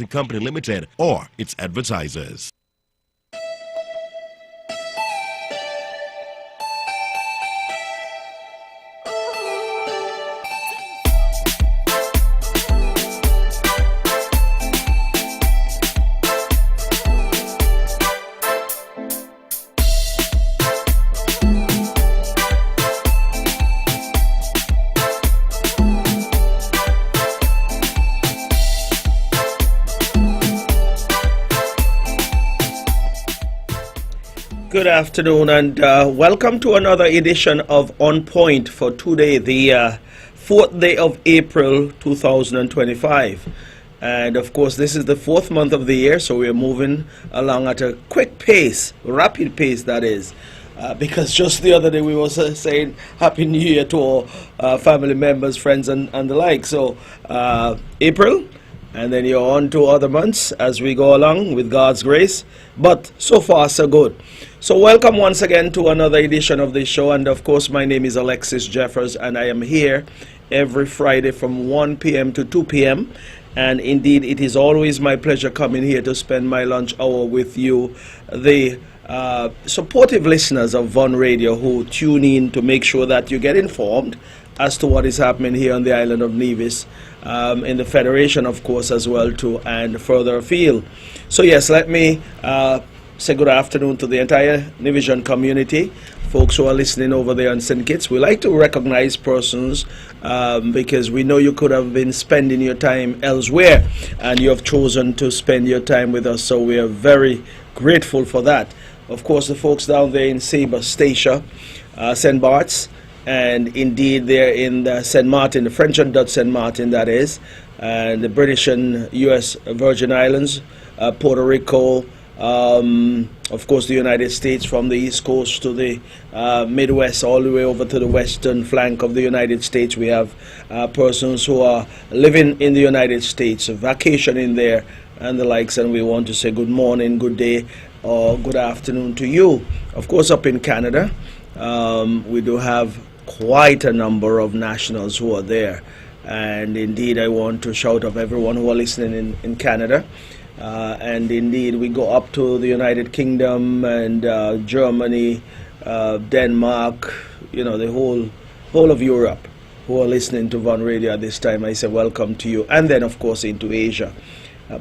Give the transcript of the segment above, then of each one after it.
Company Limited or its advertisers. Good afternoon and welcome to another edition of On Point for today, the 4th day of April 2025. And of course, this is the 4th month of the year, so we're moving along at a quick pace, rapid pace that is. Because just the other day we were saying Happy New Year to all family members, friends and the like. So April, and then you're on to other months as we go along with God's grace. But so far so good. So welcome once again to another edition of this show, and of course my name is Alexis Jeffers and I am here every Friday from 1 p.m. to 2 p.m. and indeed it is always my pleasure coming here to spend my lunch hour with you, the supportive listeners of Von Radio who tune in to make sure that you get informed as to what is happening here on the island of Nevis, in the Federation of course as well too, and further afield. So yes, let me say good afternoon to the entire Nevision community, folks who are listening over there on St. Kitts. We like to recognize persons because we know you could have been spending your time elsewhere and you have chosen to spend your time with us, so we are very grateful for that. Of course, the folks down there in Sabre, Statia, St. Bart's, and indeed they're in the St. Martin, the French and Dutch St. Martin that is, and the British and U.S. Virgin Islands, Puerto Rico, of course the United States from the East Coast to the Midwest all the way over to the western flank of the United States. We have persons who are living in the United States, vacationing there and the likes, and we want to say good morning, good day or good afternoon to you. Of course up in Canada, we do have quite a number of nationals who are there, and indeed I want to shout out everyone who are listening in Canada. And indeed we go up to the United Kingdom and Germany, Denmark, the whole of Europe who are listening to Von Radio at this time. I say welcome to you, and then of course into Asia,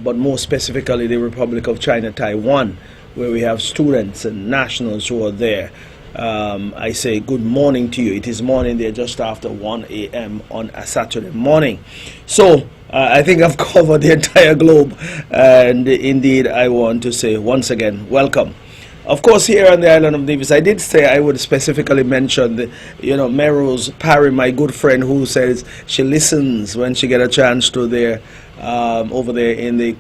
but more specifically the Republic of China, Taiwan, where we have students and nationals who are there. I say good morning to you. It is morning there, just after 1 a.m. on a Saturday morning. So I think I've covered the entire globe, and indeed I want to say once again welcome. Of course, here on the island of Nevis, I did say I would specifically mention the, Melrose Parry, my good friend, who says she listens when she get a chance to there, over there in the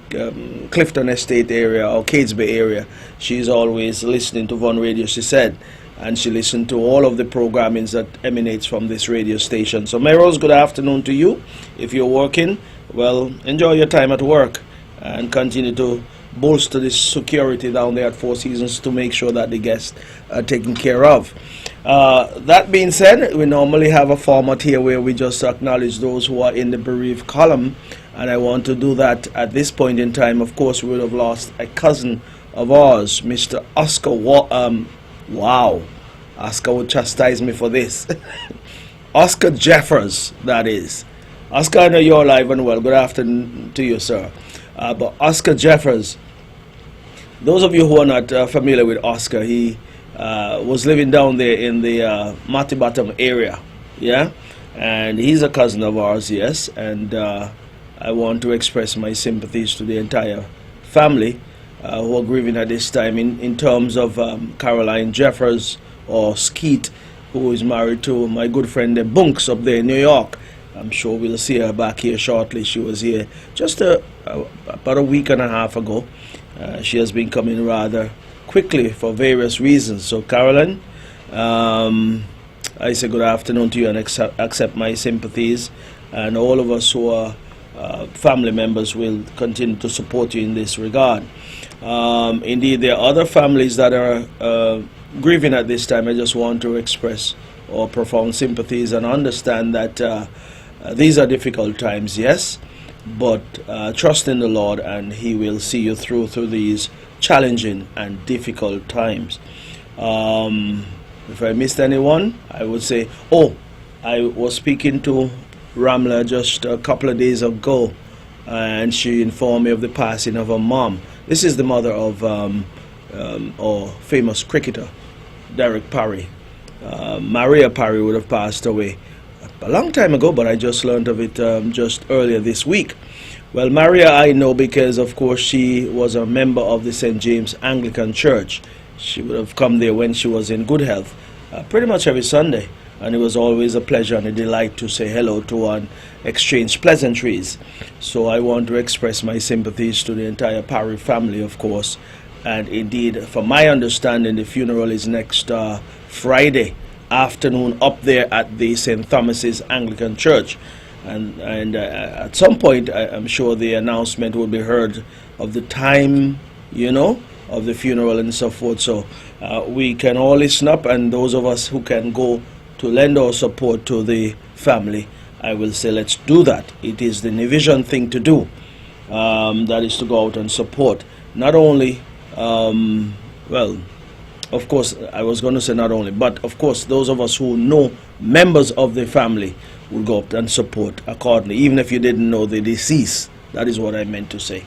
Clifton Estate area or Catesby area. She's always listening to Von Radio, she said, and she listened to all of the programmings that emanates from this radio station. So Melrose, good afternoon to you. If you're working, well, enjoy your time at work and continue to bolster the security down there at Four Seasons to make sure that the guests are taken care of. That being said, we normally have a format here where we just acknowledge those who are in the bereaved column, and I want to do that at this point in time. Of course, we would have lost a cousin of ours, Mr. Oscar. Wow, Oscar would chastise me for this. Oscar Jeffers, that is. Oscar, I know you're alive and well. Good afternoon to you, sir. But Oscar Jeffers, those of you who are not familiar with Oscar, he was living down there in the Matibottom area, yeah? And he's a cousin of ours, yes. And I want to express my sympathies to the entire family who are grieving at this time in terms of Caroline Jeffers, or Skeet, who is married to my good friend the Bunks up there in New York. I'm sure we'll see her back here shortly. She was here just about a week and a half ago. She has been coming rather quickly for various reasons. So Caroline, I say good afternoon to you and accept my sympathies, and all of us who are family members will continue to support you in this regard. Indeed, there are other families that are grieving at this time. I just want to express our profound sympathies and understand that these are difficult times, yes. but trust in the Lord, and He will see you through these challenging and difficult times. If I missed anyone, I would say, I was speaking to Ramla just a couple of days ago, and she informed me of the passing of her mom. This is the mother of our famous cricketer, Derek Parry. Maria Parry would have passed away a long time ago, but I just learned of it just earlier this week. Well, Maria I know because, of course, she was a member of the St. James Anglican Church. She would have come there when she was in good health, pretty much every Sunday. And it was always a pleasure and a delight to say hello to and exchange pleasantries. So I want to express my sympathies to the entire Parry family, of course. And indeed, from my understanding, the funeral is next Friday afternoon up there at the St. Thomas's Anglican Church. And at some point, I'm sure the announcement will be heard of the time, of the funeral and so forth. So we can all listen up, and those of us who can go to lend our support to the family, I will say let's do that. It is the Nivision thing to do. That is to go out and support. Not only, of course, I was going to say not only, but of course those of us who know members of the family will go up and support accordingly. Even if you didn't know the deceased, that is what I meant to say.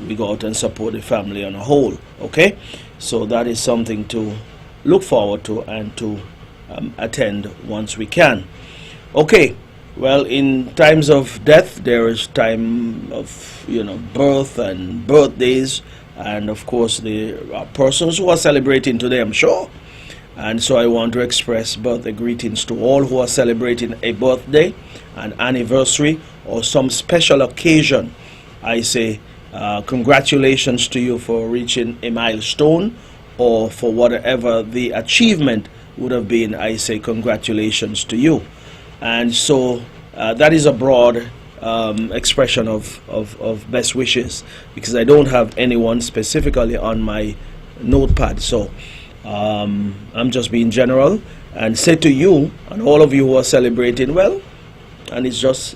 We go out and support the family on a whole, okay? So that is something to look forward to and to attend once we can. Okay, well, in times of death, there is time of, birth and birthdays, and of course the persons who are celebrating today, I'm sure. And so I want to express birthday greetings to all who are celebrating a birthday, an anniversary, or some special occasion. I say congratulations to you for reaching a milestone, or for whatever the achievement would have been. I say congratulations to you. And so that is a broad expression of best wishes, because I don't have anyone specifically on my notepad. So I'm just being general and say to you and all of you who are celebrating, well, and it's just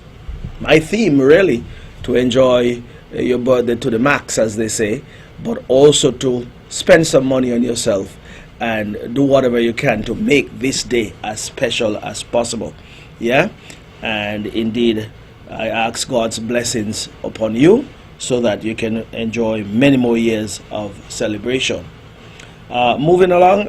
my theme really, to enjoy your birthday to the max, as they say, but also to spend some money on yourself and do whatever you can to make this day as special as possible. Yeah, and indeed I ask God's blessings upon you so that you can enjoy many more years of celebration. Moving along,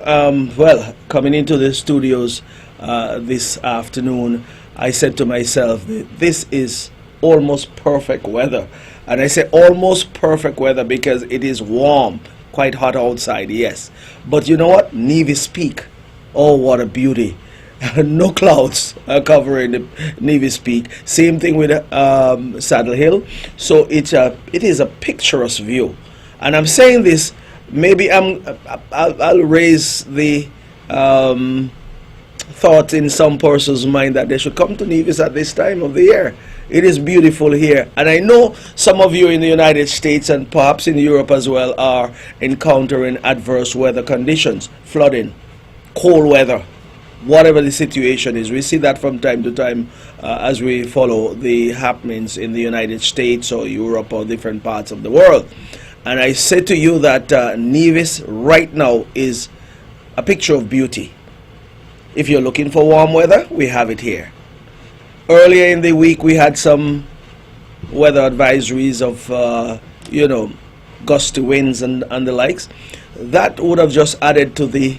coming into the studios this afternoon, I said to myself, this is almost perfect weather. And I say almost perfect weather because it is warm, quite hot outside, yes. But you know what? Nevis Peak. Oh, what a beauty. No clouds are covering the Nevis Peak. Same thing with Saddle Hill. So it is a picturesque view. And I'm saying this, maybe I'll raise the thought in some person's mind that they should come to Nevis at this time of the year. It is beautiful here, and I know some of you in the United States and perhaps in Europe as well are encountering adverse weather conditions, flooding, cold weather, whatever the situation is. We see that from time to time as we follow the happenings in the United States or Europe or different parts of the world. And I say to you that Nevis right now is a picture of beauty. If you're looking for warm weather, we have it here. Earlier in the week, we had some weather advisories of, gusty winds and the likes. That would have just added to the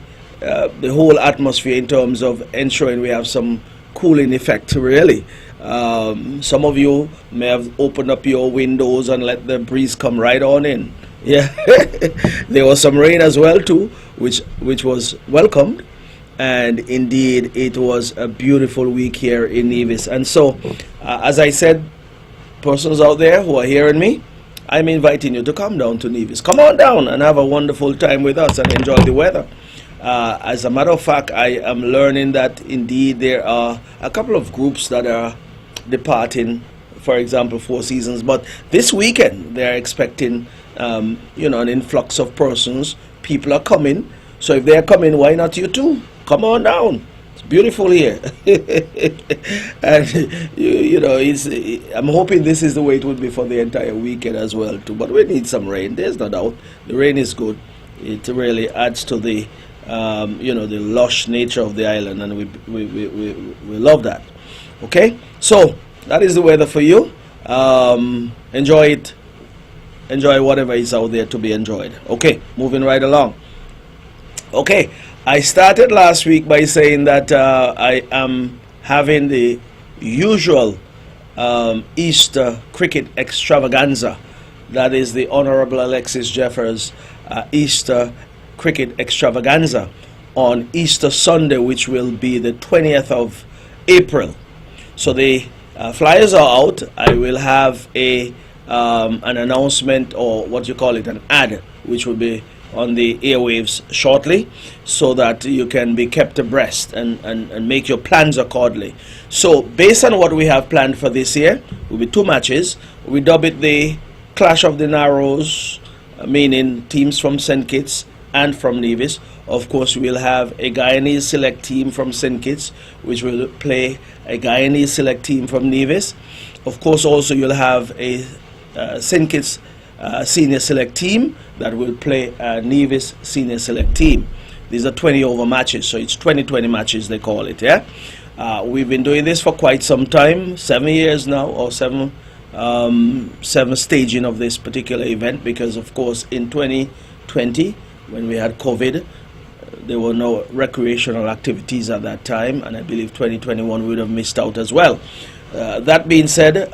whole atmosphere in terms of ensuring we have some cooling effect, really. Some of you may have opened up your windows and let the breeze come right on in. Yeah, there was some rain as well too, which was welcomed. And indeed, it was a beautiful week here in Nevis. And so, as I said, persons out there who are hearing me, I'm inviting you to come down to Nevis. Come on down and have a wonderful time with us and enjoy the weather. As a matter of fact, I am learning that indeed there are a couple of groups that are departing, for example, Four Seasons. But this weekend, they're expecting, an influx of persons. People are coming. So if they're coming, why not you too? Come on down. It's beautiful here. And you know, I'm hoping this is the way it would be for the entire weekend as well too. But we need some rain. There's no doubt. The rain is good. It really adds to the you know, the lush nature of the island, and we love that. Okay, so that is the weather for you. Enjoy it. Enjoy whatever is out there to be enjoyed. Okay, moving right along. Okay, I started last week by saying that I am having the usual Easter cricket extravaganza. That is the Honorable Alexis Jeffers Easter cricket extravaganza on Easter Sunday, which will be the 20th of April. So the flyers are out. I will have an announcement, or what you call it, an ad, which will be on the airwaves shortly, so that you can be kept abreast and make your plans accordingly. So based on what we have planned for this year, will be 2 matches. We dub it the Clash of the Narrows, meaning teams from St. Kitts and from Nevis. Of course, we'll have a Guyanese select team from St. Kitts, which will play a Guyanese select team from Nevis. Of course, also you'll have a St. Kitts senior select team that will play a Nevis senior select team. These are 20 over matches, so it's 20-20 matches they call it. Yeah, we've been doing this for quite some time, 7 years now, or seven staging of this particular event, because of course in 2020, when we had COVID, there were no recreational activities at that time, and I believe 2021 would have missed out as well. That being said,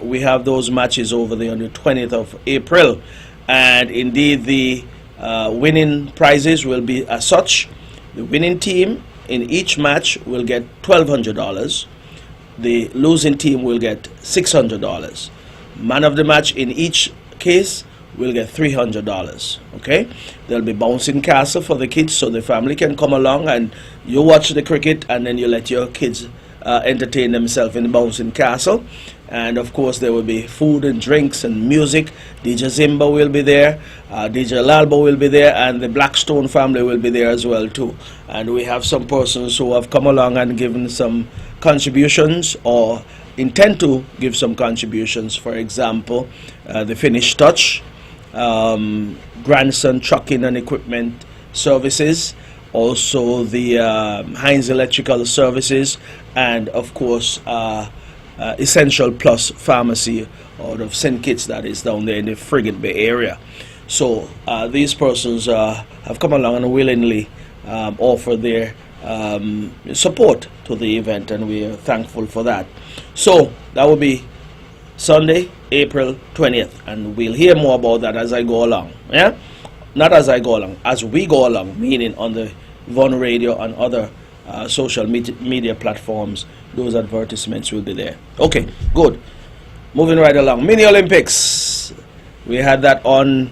we have those matches over there on the 20th of April, and indeed the winning prizes will be as such. The winning team in each match will get $1,200. The losing team will get $600. Man of the match in each case will get $300. Okay, there'll be bouncing castle for the kids, so the family can come along and you watch the cricket, and then you let your kids entertain themselves in the bouncing castle. And of course there will be food and drinks and music. DJ Zimba will be there, DJ Lalbo will be there, and the Blackstone family will be there as well too. And we have some persons who have come along and given some contributions, or intend to give some contributions. For example, the Finish Touch, Grandson Trucking and Equipment Services, also the Heinz Electrical Services, and of course Essential Plus Pharmacy out of St. Kitts, that is down there in the Frigate Bay area. So these persons have come along and willingly offer their support to the event, and we are thankful for that. So that will be Sunday, April 20th, and we'll hear more about that as I go along. Yeah, not as I go along, as we go along, meaning on the Von Radio and other social media platforms. Those advertisements will be there. Okay, good. Moving right along. Mini Olympics. We had that on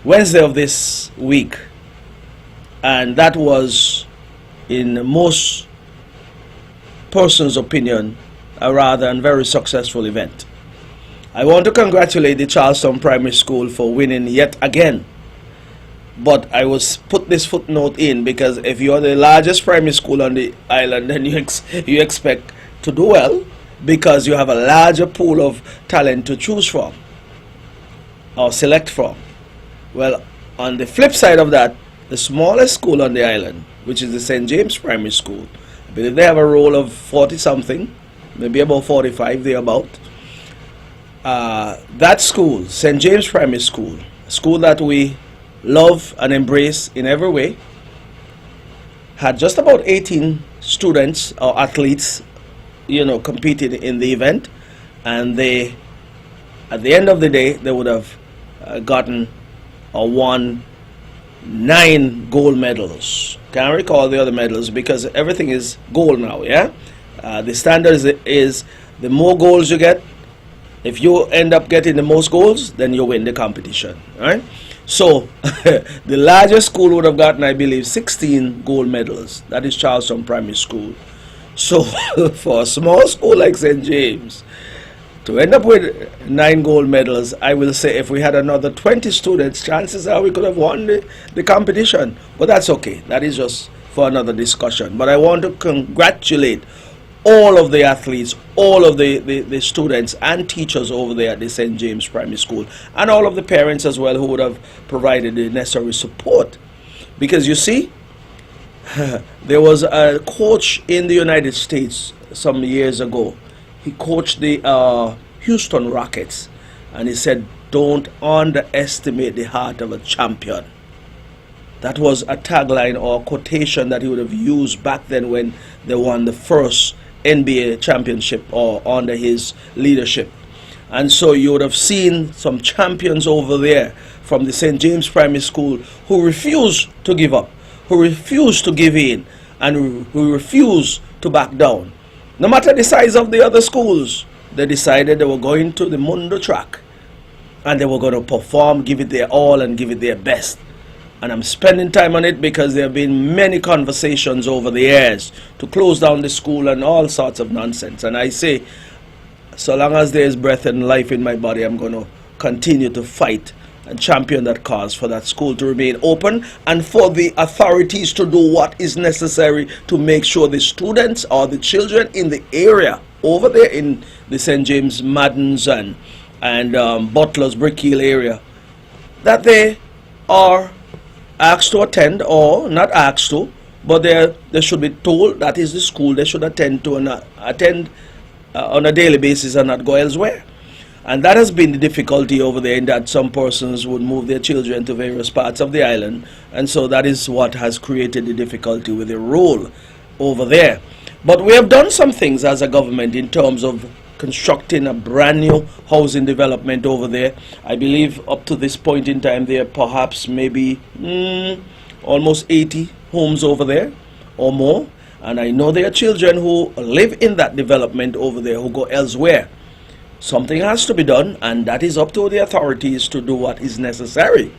Wednesday of this week, and that was, in most persons' opinion, a rather and very successful event. I want to congratulate the Charleston Primary School for winning yet again. But I was put this footnote in because if you're the largest primary school on the island, then you expect to do well, because you have a larger pool of talent to choose from or select from. Well, on the flip side of that, the smallest school on the island, which is the St. James Primary School, I believe they have a roll of 40 something, maybe about 45 thereabout. That school, St. James Primary School, a school that we love and embrace in every way, had just about 18 students or athletes, competed in the event, and they, at the end of the day, they would have gotten or won 9 gold medals. Can't recall the other medals because everything is gold now. Yeah, the standard is the more goals you get. If you end up getting the most goals, then you win the competition. All right. So the largest school would have gotten, I believe, 16 gold medals. That is Charleston Primary School. So for a small school like St. James to end up with 9 gold medals, I will say if we had another 20 students, chances are we could have won the competition. But that's okay. That is just for another discussion. But I want to congratulate all of the athletes, all of the students and teachers over there at the St. James Primary School, and all of the parents as well who would have provided the necessary support. Because you see, there was a coach in the United States some years ago. He coached the Houston Rockets, and he said, "Don't underestimate the heart of a champion." That was a tagline or quotation that he would have used back then when they won the first NBA championship or under his leadership. And so you would have seen some champions over there from the St. James Primary School who refused to give up, who refused to give in, and who refused to back down. No matter the size of the other schools, they decided they were going to the Mundo track and they were going to perform, give it their all and give it their best. And I'm spending time on it because there have been many conversations over the years to close down the school and all sorts of nonsense. And I say, so long as there is breath and life in my body, I'm going to continue to fight and champion that cause for that school to remain open and for the authorities to do what is necessary to make sure the students or the children in the area over there in the St. James, Maddens and Butler's, Brick Hill area, that they are asked to attend, or not asked to, but they should be told that is the school they should attend to and attend on a daily basis and not go elsewhere. And that has been the difficulty over there, in that some persons would move their children to various parts of the island, and so that is what has created the difficulty with the rule over there. But we have done some things as a government in terms of constructing a brand new housing development over there. I believe up to this point in time there are perhaps maybe almost 80 homes over there or more, and I know there are children who live in that development over there who go elsewhere. Something has to be done, and that is up to the authorities to do what is necessary.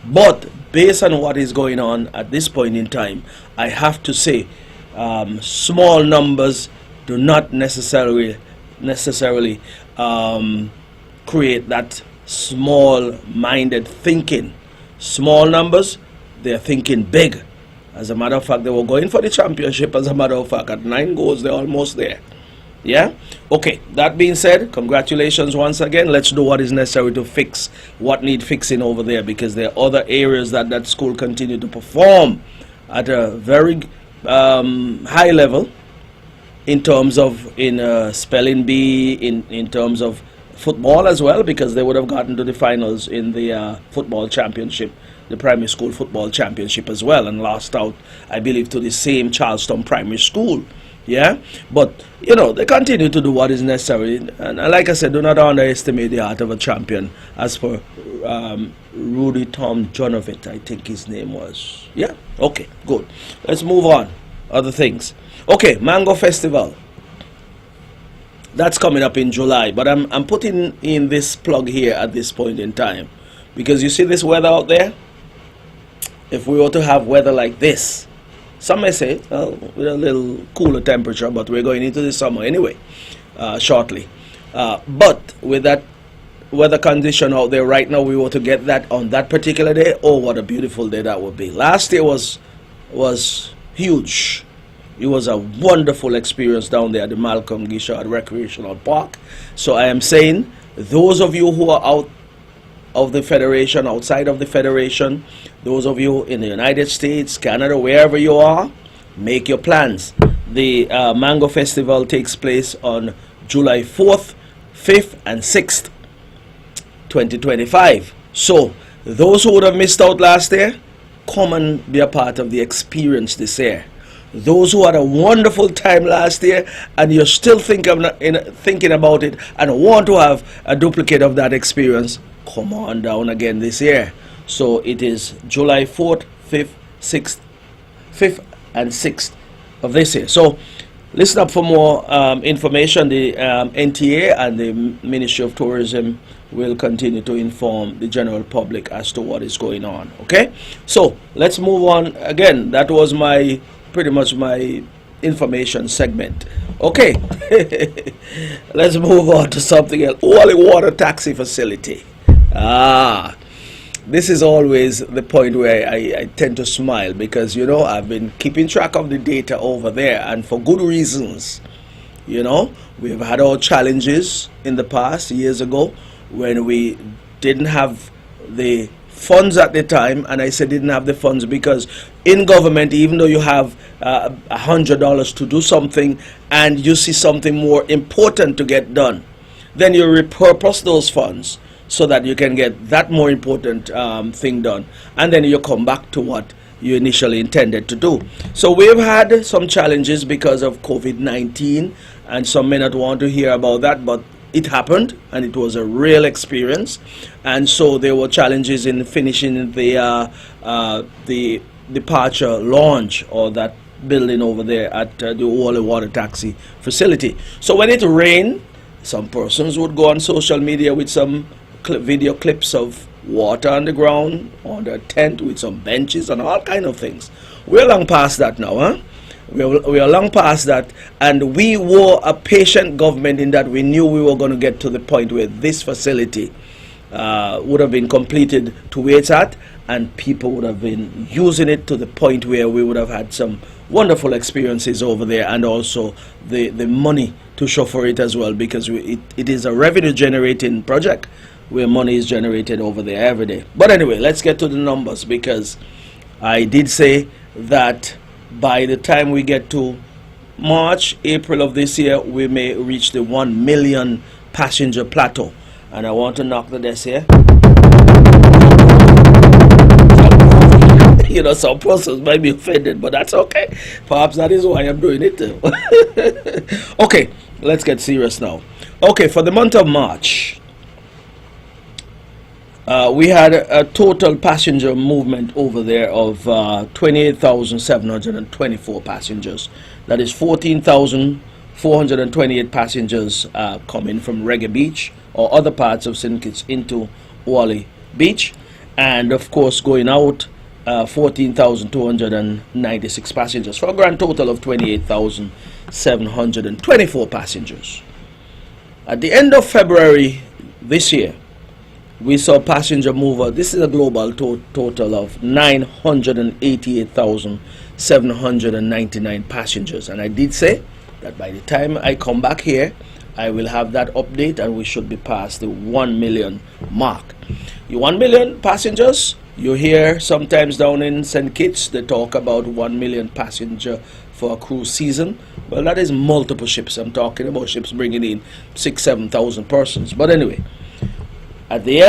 But based on what is going on at this point in time, I have to say small numbers do not necessarily create that small-minded thinking. Small numbers, they're thinking big. As a matter of fact, they were going for the championship. As a matter of fact, at 9 goals, they're almost there. Yeah? Okay, that being said, congratulations once again. Let's do what is necessary to fix what needs fixing over there, because there are other areas that school continue to perform at a very high level, in terms of spelling bee, in terms of football as well, because they would have gotten to the finals in the football championship, the primary school football championship as well, and lost out, I believe, to the same Charleston Primary School. Yeah, but you know, they continue to do what is necessary, and like I said, do not underestimate the heart of a champion. As for Rudy Tom Jonovit, I think his name was. Yeah, okay, good. Let's move on. Other things. Okay, Mango Festival. That's coming up in July, but I'm putting in this plug here at this point in time, because you see this weather out there. If we were to have weather like this, some may say with a little cooler temperature, but we're going into the summer anyway, shortly. But with that weather condition out there right now, we were to get that on that particular day. Oh, what a beautiful day that would be. Last year was huge. It was a wonderful experience down there at the Malcolm Gishard Recreational Park. So I am saying, those of you who are out of the Federation, outside of the Federation, those of you in the United States, Canada, wherever you are, make your plans. The Mango Festival takes place on July 4th, 5th, and 6th, 2025. So those who would have missed out last year, come and be a part of the experience this year. Those who had a wonderful time last year and you're still thinking about it and want to have a duplicate of that experience, come on down again this year. So it is July 4th, 5th, 6th, 5th and 6th of this year. So listen up for more information. The NTA and the Ministry of Tourism will continue to inform the general public as to what is going on. Okay, so let's move on. Again, that was pretty much my information segment. Okay, let's move on to something else. Wally Water Taxi Facility. this is always the point where I tend to smile because, you know, I've been keeping track of the data over there, and for good reasons. You know, we've had our challenges in the past, years ago, when we didn't have the funds at the time. And I said didn't have the funds because in government, even though you have $100 to do something and you see something more important to get done, then you repurpose those funds so that you can get that more important thing done, and then you come back to what you initially intended to do. So we've had some challenges because of COVID-19, and some may not want to hear about that, but it happened and it was a real experience. And so there were challenges in finishing the departure launch, or that building over there at the Wally water taxi facility. So when it rained, some persons would go on social media with some video clips of water on the ground, on the tent with some benches and all kind of things. We're long past that now, huh? We are long past that, and we were a patient government in that we knew we were going to get to the point where this facility would have been completed to where it's at, and people would have been using it to the point where we would have had some wonderful experiences over there, and also the money to show for it as well, because it is a revenue generating project where money is generated over there every day. But anyway, let's get to the numbers, because I did say that by the time we get to March, April of this year, we may reach the 1 million passenger plateau. And I want to knock the desk here. You know, some persons might be offended, but that's okay. Perhaps that is why I'm doing it too. Okay, let's get serious now. Okay, for the month of March, we had a total passenger movement over there of 28,724 passengers. That is 14,428 passengers coming from Reggae Beach or other parts of St. Kitts into Wally Beach. And of course, going out, 14,296 passengers, for a grand total of 28,724 passengers. At the end of February this year, we saw passenger mover. This is a global total of 988,799 passengers. And I did say that by the time I come back here, I will have that update and we should be past the 1 million mark. The 1 million passengers, you hear sometimes down in St. Kitts, they talk about 1 million passenger for a cruise season. Well, that is multiple ships. I'm talking about ships bringing in 6,000-7,000 persons. But anyway, by the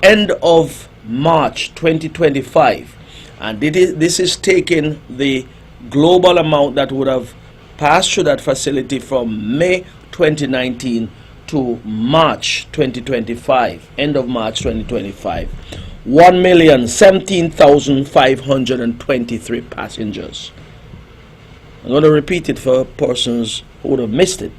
end of March 2025, and this is taking the global amount that would have passed through that facility from May 2019 to March 2025, end of March 2025, 1,017,523 passengers. I'm going to repeat it for persons who would have missed it.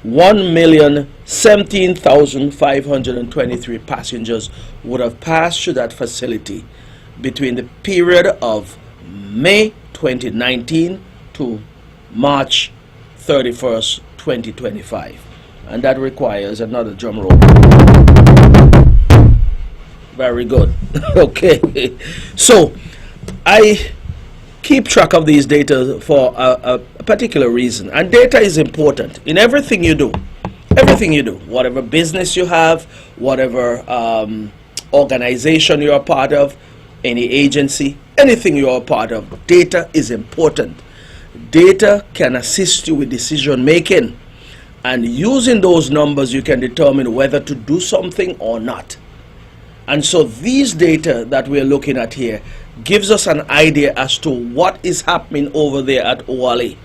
1,017,523 passengers would have passed through that facility between the period of May 2019 to March 31st, 2025. And that requires another drum roll. Very good. Okay. So I keep track of these data for a particular reason, and data is important in everything you do. Everything you do, whatever business you have, whatever organization you're a part of, any agency, anything you're a part of, data is important. Data can assist you with decision making, and using those numbers you can determine whether to do something or not. And so these data that we're looking at here gives us an idea as to what is happening over there at Wally,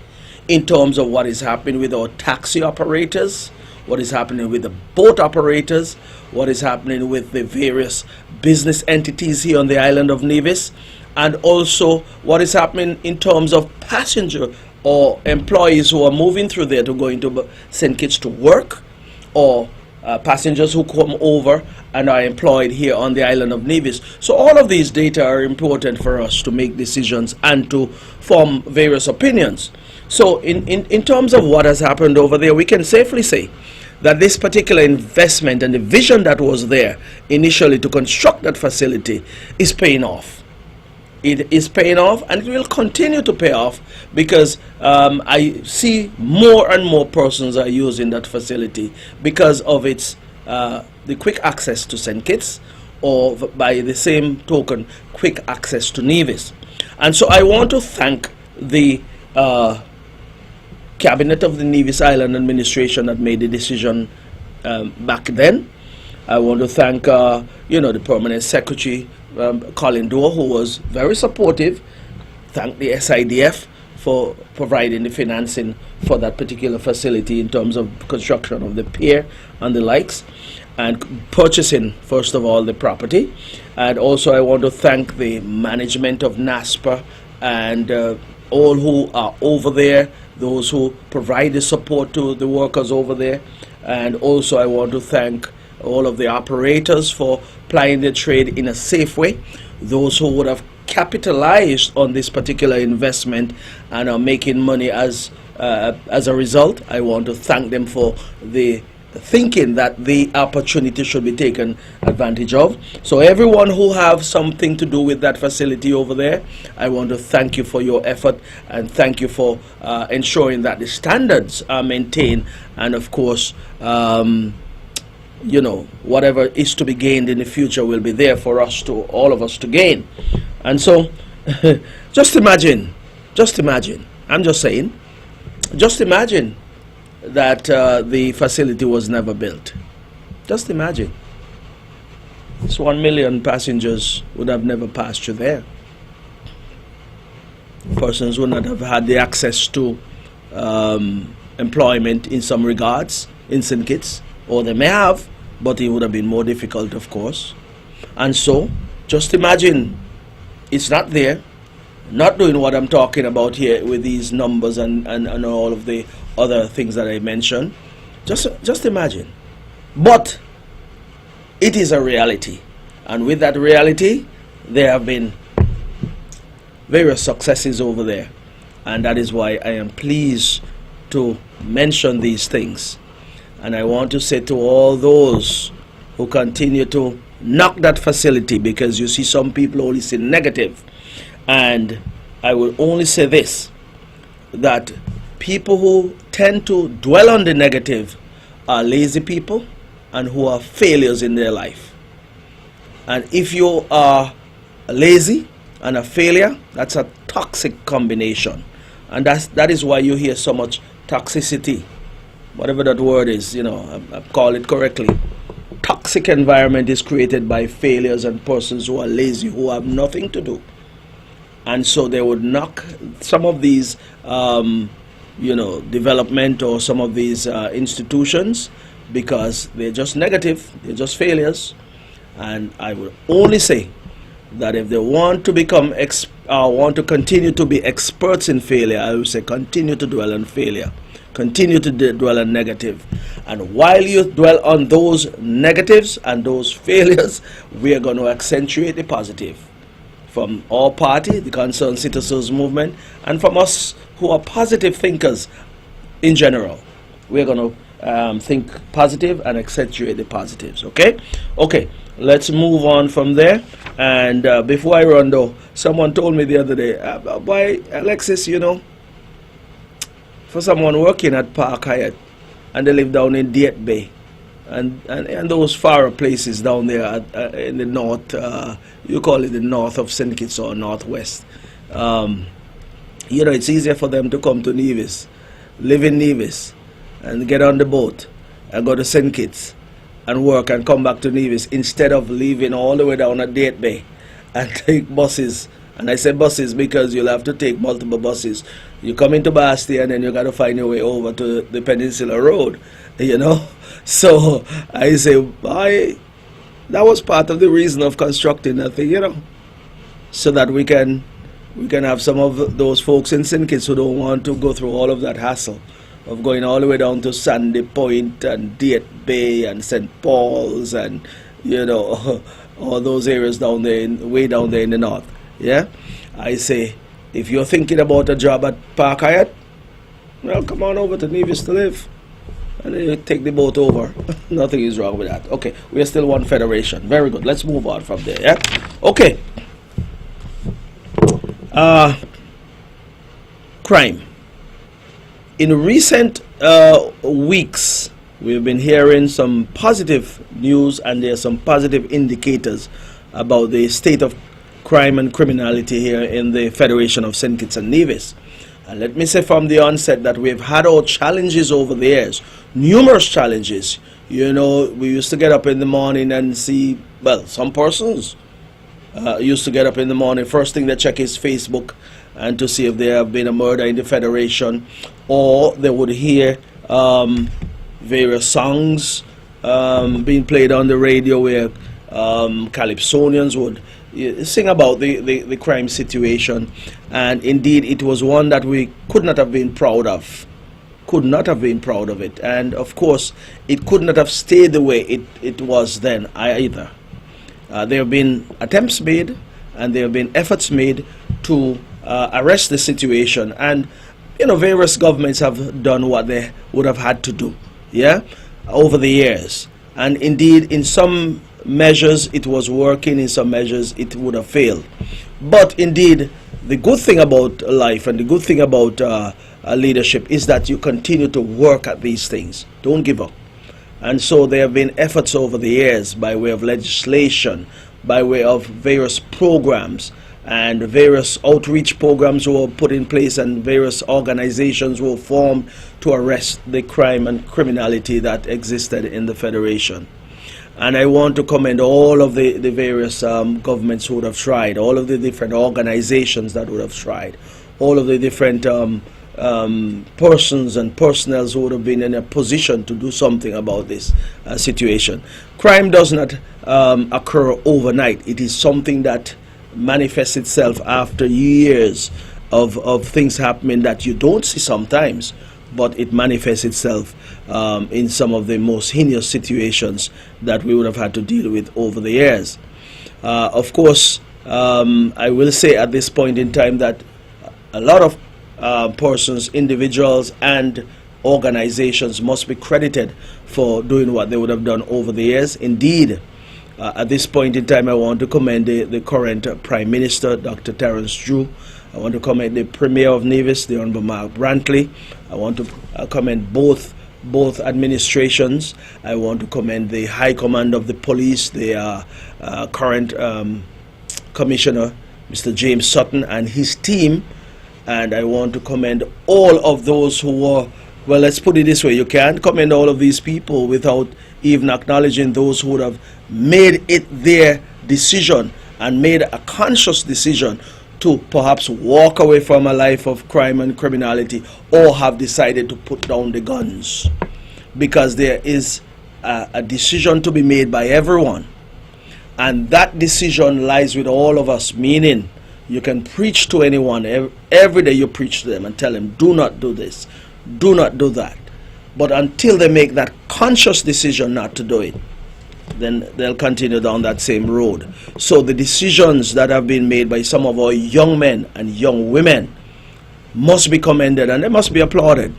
in terms of what is happening with our taxi operators, what is happening with the boat operators, what is happening with the various business entities here on the island of Nevis, and also what is happening in terms of passenger or employees who are moving through there to go into St. Kitts to work, or passengers who come over and are employed here on the island of Nevis. So all of these data are important for us to make decisions and to form various opinions. So in terms of what has happened over there, we can safely say that this particular investment and the vision that was there initially to construct that facility is paying off. It is paying off, and it will continue to pay off, because I see more and more persons are using that facility because of its the quick access to St. Kitts, or by the same token, quick access to Nevis. And so I want to thank the cabinet of the Nevis Island administration that made the decision back then. I want to thank the permanent secretary, Colin Dorr, who was very supportive. Thank the SIDF for providing the financing for that particular facility in terms of construction of the pier and the likes, and purchasing, first of all, the property. And also I want to thank the management of NASPA and all who are over there, those who provide the support to the workers over there. And also I want to thank all of the operators for plying their trade in a safe way, those who would have capitalized on this particular investment and are making money as a result. I want to thank them for the thinking that the opportunity should be taken advantage of. So everyone who have something to do with that facility over there, I want to thank you for your effort, and thank you for ensuring that the standards are maintained, and of course whatever is to be gained in the future will be there for us to, all of us, to gain. And so just imagine, I'm just saying, just imagine that the facility was never built. Just imagine. This 1 million passengers would have never passed through there. Persons would not have had the access to employment in some regards in St. Kitts, or they may have, but it would have been more difficult, of course. And so just imagine it's not there, not doing what I'm talking about here with these numbers and all of the other things that I mentioned. Just imagine. But it is a reality, and with that reality there have been various successes over there, and that is why I am pleased to mention these things. And I want to say to all those who continue to knock that facility, because you see some people only say negative, and I will only say this, that people who tend to dwell on the negative are lazy people and who are failures in their life. And if you are lazy and a failure, that's a toxic combination, and that is why you hear so much toxicity, whatever that word is, I call it correctly. Toxic environment is created by failures and persons who are lazy, who have nothing to do. And so they would knock some of these development, or some of these institutions, because they're just negative, they're just failures. And I will only say that if they want to become want to continue to be experts in failure, I will say continue to dwell on failure, continue to dwell on negative. And while you dwell on those negatives and those failures, we are going to accentuate the positive from our party, the Concerned Citizens Movement, and from us who are positive thinkers in general. We're going to think positive and accentuate the positives. Okay, let's move on from there. And before I run though, someone told me the other day, why, Alexis, for someone working at Park Hyatt, and they live down in Diet Bay, and those far places down there in the north, you call it the north of St. Kitts or northwest, it's easier for them to come to Nevis, live in Nevis, and get on the boat and go to St. Kitts and work and come back to Nevis, instead of leaving all the way down at Diet Bay and take buses. And I say buses because you'll have to take multiple buses. You come into Basti and then you got to find your way over to the Peninsula Road, So I say, that was part of the reason of constructing that thing, so that we can have some of those folks in St. Kitts who don't want to go through all of that hassle of going all the way down to Sandy Point and Diet Bay and St. Paul's and, all those areas down there, way down there in the north. Yeah, I say, if you're thinking about a job at Park Hyatt, well, come on over to Nevis to live. and they take the boat over. Nothing is wrong with that. Okay, we are still one federation. Very good. Let's move on from there. Yeah. Okay. Crime. In recent weeks, we've been hearing some positive news, and there are some positive indicators about the state of crime and criminality here in the Federation of St. Kitts and Nevis. And let me say from the onset that we've had our challenges over the years, numerous challenges. You know, we used to get up in the morning and see, well, some persons used to get up in the morning, first thing they check is Facebook, and to see if there have been a murder in the Federation, or they would hear various songs being played on the radio where Calypsonians would sing about the crime situation. And indeed it was one that we could not have been proud of. Could not have been proud of it. And of course it could not have stayed the way it was then either. There have been attempts made, and there have been efforts made to arrest the situation, and you know, various governments have done what they would have had to do, yeah, over the years. And indeed in some measures it was working, in some measures it would have failed. But indeed the good thing about life and the good thing about leadership is that you continue to work at these things. Don't give up. And so there have been efforts over the years by way of legislation, by way of various programs, and various outreach programs were put in place, and various organizations were formed to arrest the crime and criminality that existed in the Federation. And I want to commend all of the various governments who would have tried, all of the different organizations that would have tried, all of the different persons and personnel who would have been in a position to do something about this situation. Crime does not occur overnight. It is something that manifests itself after years of things happening that you don't see sometimes, but it manifests itself in some of the most heinous situations that we would have had to deal with over the years. Of course, I will say at this point in time that a lot of persons, individuals and organizations must be credited for doing what they would have done over the years. Indeed, at this point in time, I want to commend the current Prime Minister, Dr. Terence Drew. I want to commend the Premier of Nevis, the Honorable Mark Brantley. I want to commend both administrations. I want to commend the High Command of the Police, the current Commissioner, Mr. James Sutton, and his team. And I want to commend all of those who were, well, let's put it this way, you can't commend all of these people without even acknowledging those who would have made it their decision and made a conscious decision to perhaps walk away from a life of crime and criminality, or have decided to put down the guns. Because there is a decision to be made by everyone, and that decision lies with all of us, meaning you can preach to anyone, every day you preach to them and tell them, do not do this, do not do that. But until they make that conscious decision not to do it, then they'll continue down that same road. So the decisions that have been made by some of our young men and young women must be commended, and they must be applauded.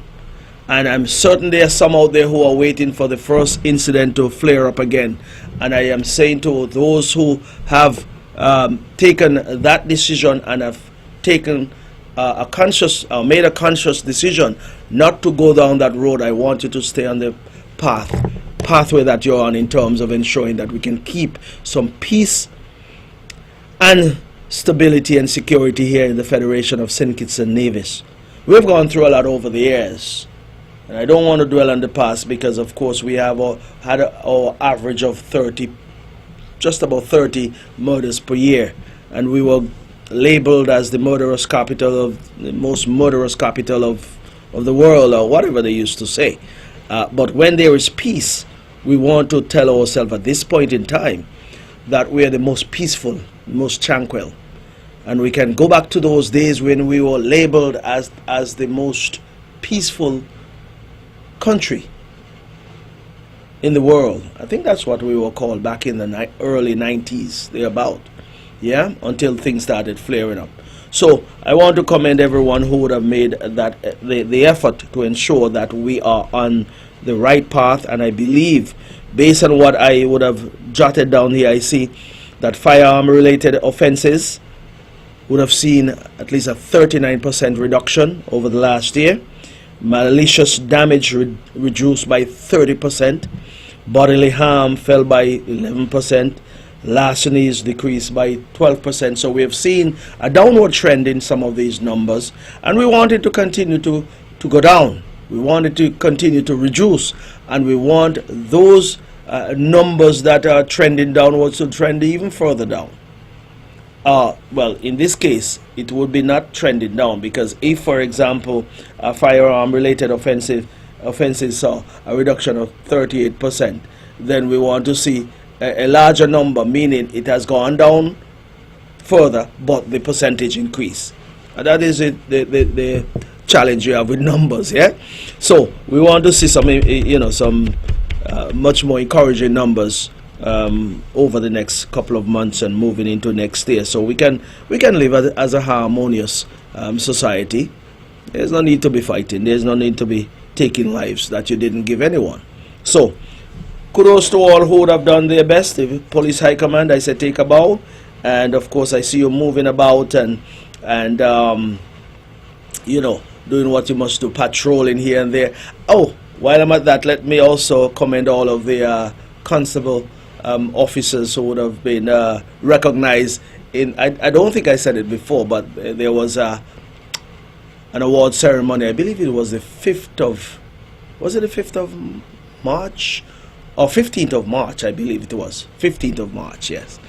And I'm certain there are some out there who are waiting for the first incident to flare up again. And I am saying to those who have taken that decision and have taken made a conscious decision not to go down that road, I want you to stay on the pathway that you're on, in terms of ensuring that we can keep some peace and stability and security here in the Federation of St. Kitts and Nevis. We've gone through a lot over the years, and I don't want to dwell on the past, because of course we have had our average of just about 30 murders per year, and we were labeled as the most murderous capital of the world, or whatever they used to say. But when there is peace, we want to tell ourselves at this point in time that we are the most peaceful, most tranquil, and we can go back to those days when we were labeled as the most peaceful country in the world. I think that's what we were called back in the early 90s, thereabout, yeah, until things started flaring up. So I want to commend everyone who would have made that the effort to ensure that we are on the right path, and I believe, based on what I would have jotted down here, I see that firearm related offenses would have seen at least a 39% reduction over the last year. Malicious damage reduced by 30%. Bodily harm fell by 11%. Larcenies decreased by 12%. So we have seen a downward trend in some of these numbers, and we want it to continue to go down. We want it to continue to reduce, and we want those numbers that are trending downwards to trend even further down. Well, in this case, it would be not trending down, because if, for example, a firearm-related offenses saw a reduction of 38%, then we want to see a larger number, meaning it has gone down further, but the percentage increase. And that is the challenge you have with numbers, yeah. So we want to see some, some much more encouraging numbers over the next couple of months and moving into next year, so we can live as a harmonious society. There's no need to be fighting. There's no need to be taking lives that you didn't give anyone. So kudos to all who would have done their best. The police high command, I said, take a bow. And of course, I see you moving about and doing what you must do, patrolling here and there. Oh, while I'm at that, let me also commend all of the constable officers who would have been recognized in, I don't think I said it before, but there was an award ceremony. I believe it was the 5th of, was it the 5th of March? Or 15th of March, I believe it was. 15th of March, yes.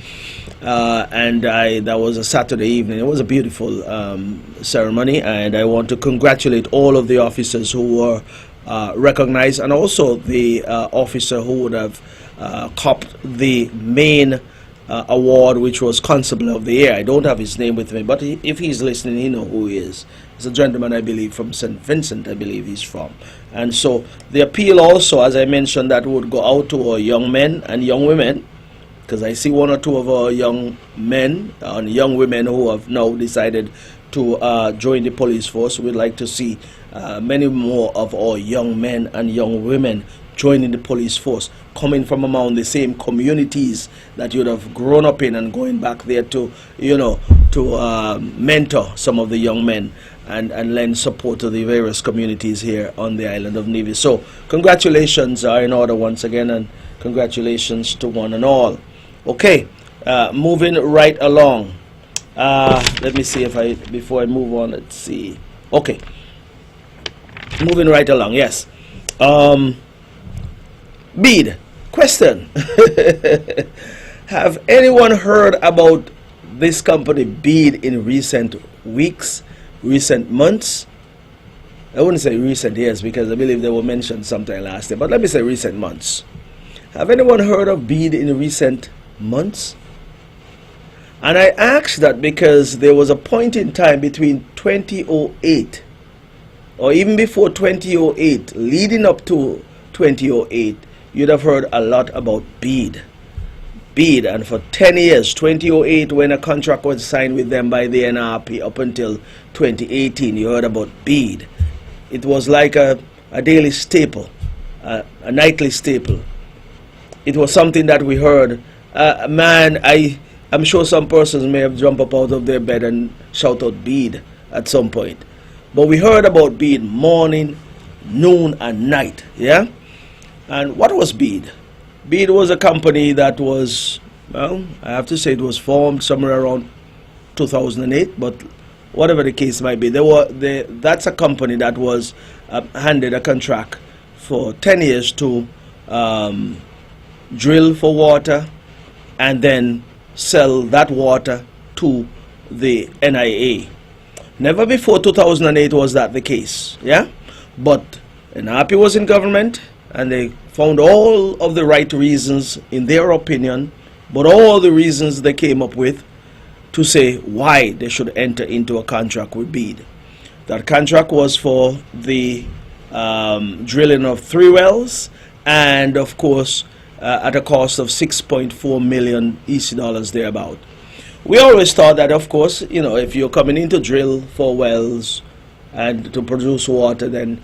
And that was a Saturday evening. It was a beautiful ceremony, and I want to congratulate all of the officers who were recognized, and also the officer who would have copped the main award, which was Constable of the Year. I don't have his name with me, but if he's listening, he know who he is. He's a gentleman, I believe, from St. Vincent, I believe he's from. And so the appeal also, as I mentioned, that would go out to our young men and young women, because I see one or two of our young men and young women who have now decided to join the police force. We'd like to see many more of our young men and young women joining the police force, coming from among the same communities that you'd have grown up in, and going back there to, mentor some of the young men and lend support to the various communities here on the island of Nevis. So congratulations are in order once again, and congratulations to one and all. Okay, moving right along. Let me see before I move on, let's see. Okay, moving right along, yes. Bead, question. Have anyone heard about this company Bead in recent weeks, recent months? I wouldn't say recent years, because I believe they were mentioned sometime last year, but let me say recent months. Have anyone heard of Bead in recent months? And I asked that because there was a point in time between 2008, or even before 2008, leading up to 2008, you'd have heard a lot about Bead. Bead, and for 10 years, 2008, when a contract was signed with them by the NRP, up until 2018, you heard about Bead. It was like a daily staple, a nightly staple. It was something that we heard. Man, I'm sure some persons may have jumped up out of their bed and shout out Bead at some point. But we heard about Bead morning, noon, and night, yeah? And what was Bead? Bead was a company that was, well, I have to say it was formed somewhere around 2008, but whatever the case might be, that's a company that was handed a contract for 10 years to drill for water and then sell that water to the NIA. Never before 2008 was that the case, yeah? But NRP was in government, and they found all of the right reasons, in their opinion, but all the reasons they came up with to say why they should enter into a contract with Bead. That contract was for the drilling of 3 wells, and of course at a cost of 6.4 million EC dollars thereabout. We always thought that, of course, if you're coming in to drill 4 wells and to produce water, then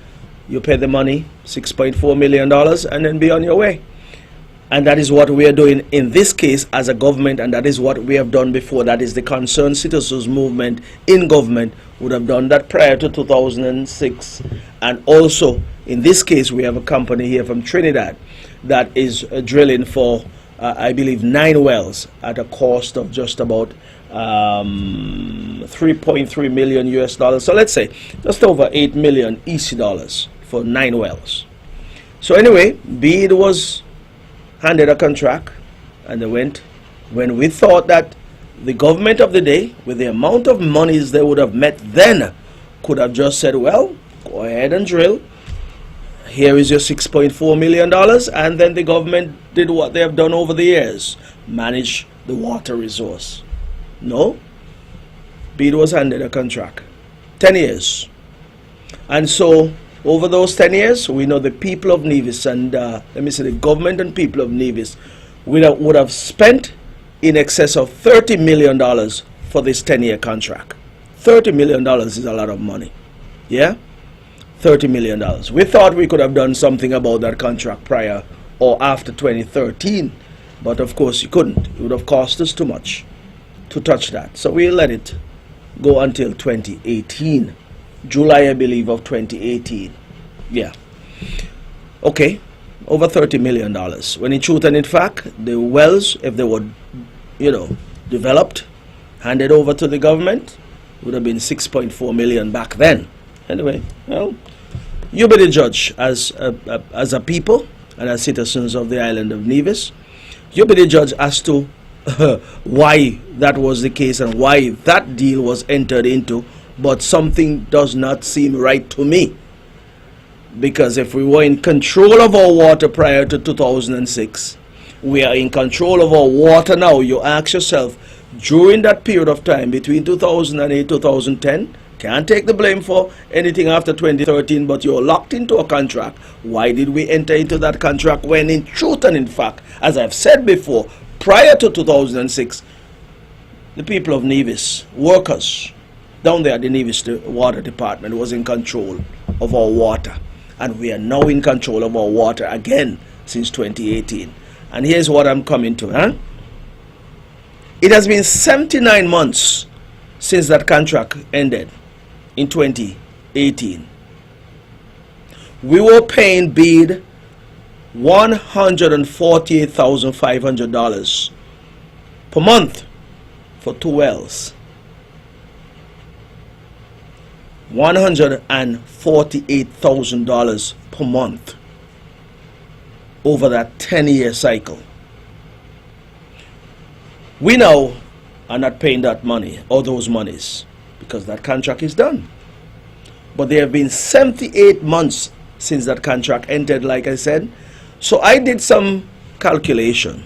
you pay the money, $6.4 million, and then be on your way. And that is what we are doing in this case as a government, and that is what we have done before. That is the Concerned Citizens Movement in government would have done that prior to 2006. And also, in this case, we have a company here from Trinidad that is drilling for, I believe, 9 wells at a cost of just about 3.3 million US dollars. So let's say just over 8 million EC dollars for 9 wells. So anyway, BEAD was handed a contract, and they went when we thought that the government of the day, with the amount of monies they would have met then, could have just said, well, go ahead and drill. Here is your $6.4 million, and then the government did what they have done over the years, manage the water resource. No, BEAD was handed a contract, 10 years. And so over those 10 years, we know the people of Nevis and, the government and people of Nevis would have spent in excess of $30 million for this 10-year contract. $30 million is a lot of money. Yeah? $30 million. We thought we could have done something about that contract prior or after 2013, but of course you couldn't. It would have cost us too much to touch that. So we let it go until 2018. July, I believe, of 2018. Yeah. Okay. Over $30 million. When in truth and in fact, the wells, if they were, developed, handed over to the government, would have been 6.4 million back then. Anyway, well, you be the judge as a people and as citizens of the island of Nevis. You be the judge as to why that was the case and why that deal was entered into. But something does not seem right to me, because if we were in control of our water prior to 2006, we are in control of our water now. You ask yourself, during that period of time between 2008 2010, can't take the blame for anything after 2013, but you're locked into a contract. Why did we enter into that contract when in truth and in fact, as I've said before, prior to 2006, the people of Nevis, workers down there at the Nevis Water Department, was in control of our water. And we are now in control of our water again since 2018. And here's what I'm coming to. It has been 79 months since that contract ended in 2018. We were paying BEAD $148,500 per month for 2 wells. $148,000 per month over that 10-year cycle. We now are not paying that money or those monies because that contract is done. But there have been 78 months since that contract entered, like I said. So I did some calculation.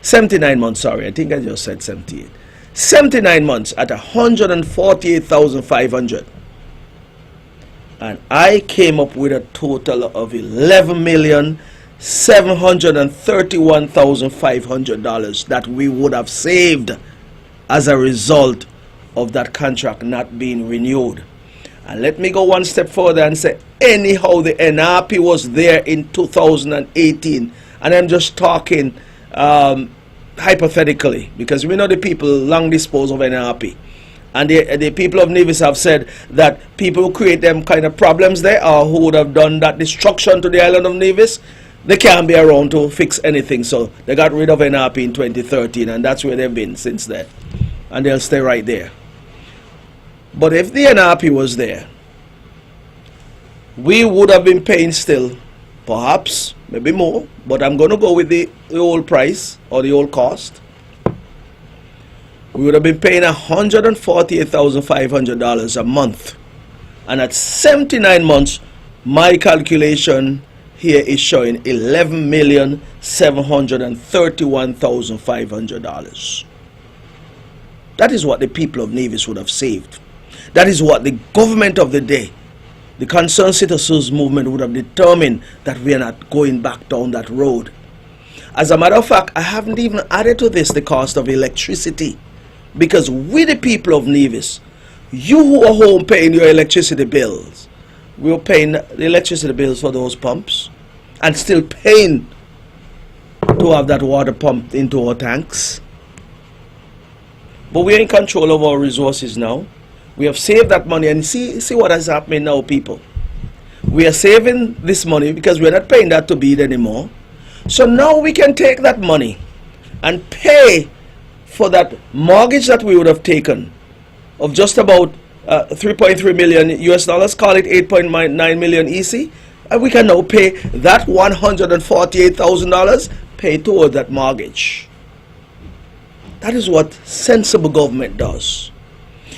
79 months, sorry, I think I just said 78. 79 months at $148,500, and I came up with a total of $11,731,500 that we would have saved as a result of that contract not being renewed. And let me go one step further and say, anyhow, the NRP was there in 2018, and I'm just talking hypothetically, because we know the people long dispose of NRP, and the people of Nevis have said that people who create them kind of problems there, or who would have done that destruction to the island of Nevis, they can't be around to fix anything. So they got rid of NRP in 2013, and that's where they've been since then, and they'll stay right there. But if the NRP was there, we would have been paying still, perhaps, maybe more, but I'm going to go with the old price or the old cost. We would have been paying $148,500 a month. And at 79 months, my calculation here is showing $11,731,500. That is what the people of Nevis would have saved. That is what the government of the day, the Concerned Citizens Movement, would have determined that we are not going back down that road. As a matter of fact, I haven't even added to this the cost of electricity, because we, the people of Nevis, you who are home paying your electricity bills, we were paying the electricity bills for those pumps and still paying to have that water pumped into our tanks. But we're in control of our resources now. We have saved that money, and see what is happening now, people. We are saving this money because we're not paying that to BEAD anymore. So now we can take that money and pay for that mortgage that we would have taken of just about 3.3 million US dollars, call it 8.9 million EC, and we can now pay that $148,000, pay toward that mortgage. That is what sensible government does.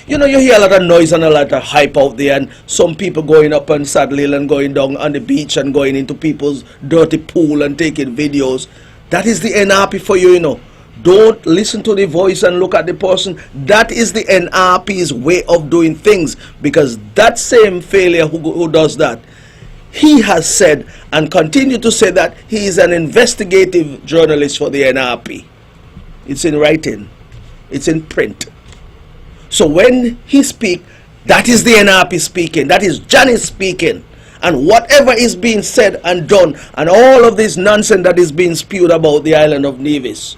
You know, you hear a lot of noise and a lot of hype out there, and some people going up on Saddle Hill and going down on the beach and going into people's dirty pool and taking videos. That is the NRP for you, you know. Don't listen to the voice and look at the person. That is the NRP's way of doing things, because that same failure who does that, he has said and continue to say that he is an investigative journalist for the NRP. It's in writing. It's in print. So when he speaks, that is the NRP speaking. That is Johnny speaking. And whatever is being said and done, and all of this nonsense that is being spewed about the island of Nevis,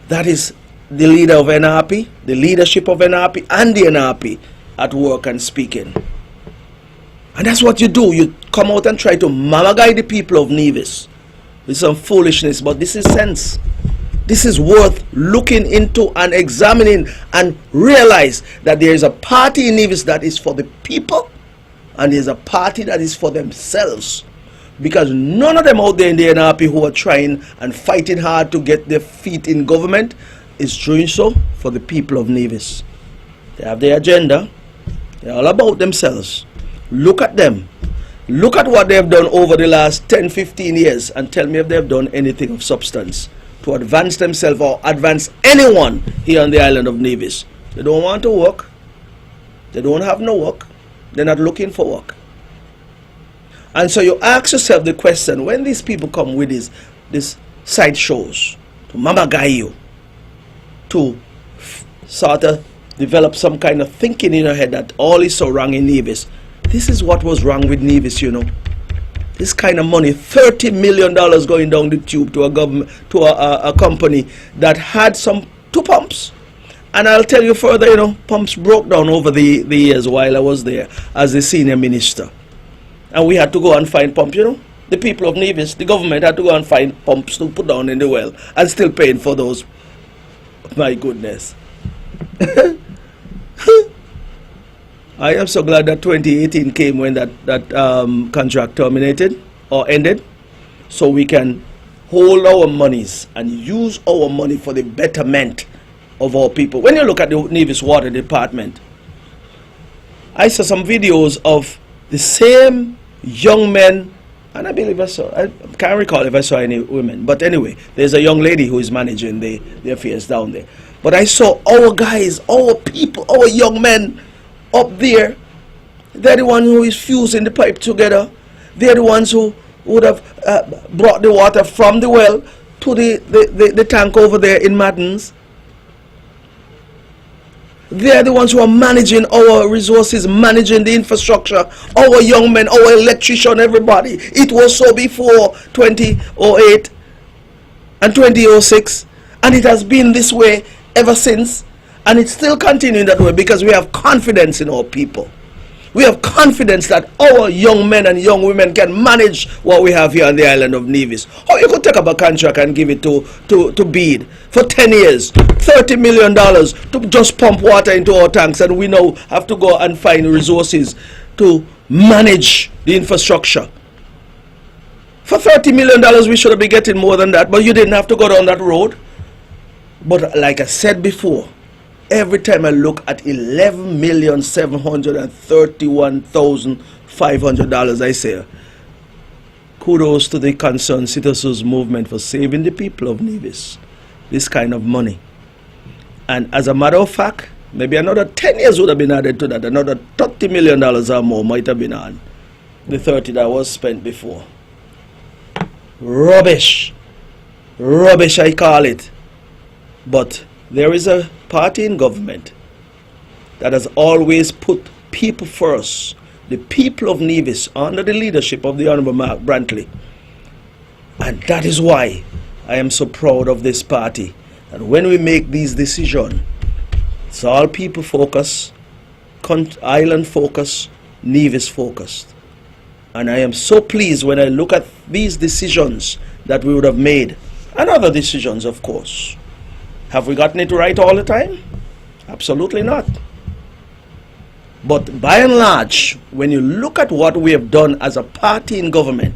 that is the leader of NRP, the leadership of NRP, and the NRP at work and speaking. And that's what you do. You come out and try to mamagai the people of Nevis with some foolishness, but this is sense. This is worth looking into and examining, and realize that there is a party in Nevis that is for the people, and there is a party that is for themselves. Because none of them out there in the NRP who are trying and fighting hard to get their feet in government is doing so for the people of Nevis. They have their agenda. They're all about themselves. Look at them. Look at what they've done over the last 10-15 years, and tell me if they've done anything of substance to advance themselves or advance anyone here on the island of Nevis. They don't want to work. They don't have no work. They're not looking for work. And so you ask yourself the question, when these people come with these side shows to mamagai you, to sort of develop some kind of thinking in your head that all is so wrong in Nevis. This is what was wrong with Nevis, you know. This kind of money, $30 million going down the tube to a government, to a company that had two pumps. And I'll tell you further, you know, pumps broke down over the years while I was there as the senior minister. And we had to go and find pumps, you know. The people of Nevis, the government had to go and find pumps to put down in the well, and still paying for those. My goodness. I am so glad that 2018 came when that contract terminated or ended, so we can hold our monies and use our money for the betterment of our people. When you look at the Nevis Water Department, I saw some videos of the same young men, and I believe I can't recall if I saw any women, but anyway, there's a young lady who is managing the affairs down there. But I saw our guys, our people, our young men up there. They're the ones who is fusing the pipe together. They're the ones who would have brought the water from the well to the tank over there in Maddens. They're the ones who are managing our resources, managing the infrastructure, our young men, our electrician, everybody. It was so before 2008 and 2006, and it has been this way ever since, and it's still continuing that way because we have confidence in our people. We have confidence that our young men and young women can manage what we have here on the island of Nevis. Or you could take up a contract and give it to BEAD for 10 years, $30 million to just pump water into our tanks, and we now have to go and find resources to manage the infrastructure. For $30 million, we should have been getting more than that, but you didn't have to go down that road. But like I said before, every time I look at $11,731,500, I say, kudos to the Concerned Citizens Movement for saving the people of Nevis this kind of money. And as a matter of fact, maybe another 10 years would have been added to that. Another $30 million or more might have been on the 30 that was spent before. Rubbish. Rubbish, I call it. But there is a party in government that has always put people first, the people of Nevis under the leadership of the Honorable Mark Brantley. And that is why I am so proud of this party. And when we make these decisions, it's all people focused, island focused, Nevis focused. And I am so pleased when I look at these decisions that we would have made, and other decisions, of course. Have we gotten it right all the time? Absolutely not. But by and large, when you look at what we have done as a party in government,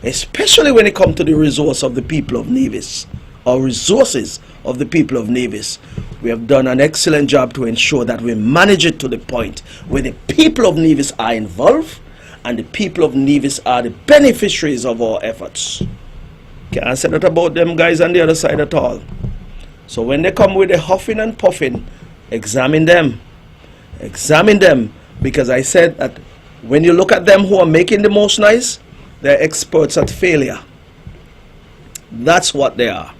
especially when it comes to the resource of the people of Nevis, or resources of the people of Nevis, we have done an excellent job to ensure that we manage it to the point where the people of Nevis are involved and the people of Nevis are the beneficiaries of our efforts. Can't say that about them guys on the other side at all. So when they come with the huffing and puffing, examine them. Examine them, because I said that when you look at them who are making the most noise, they're experts at failure. That's what they are.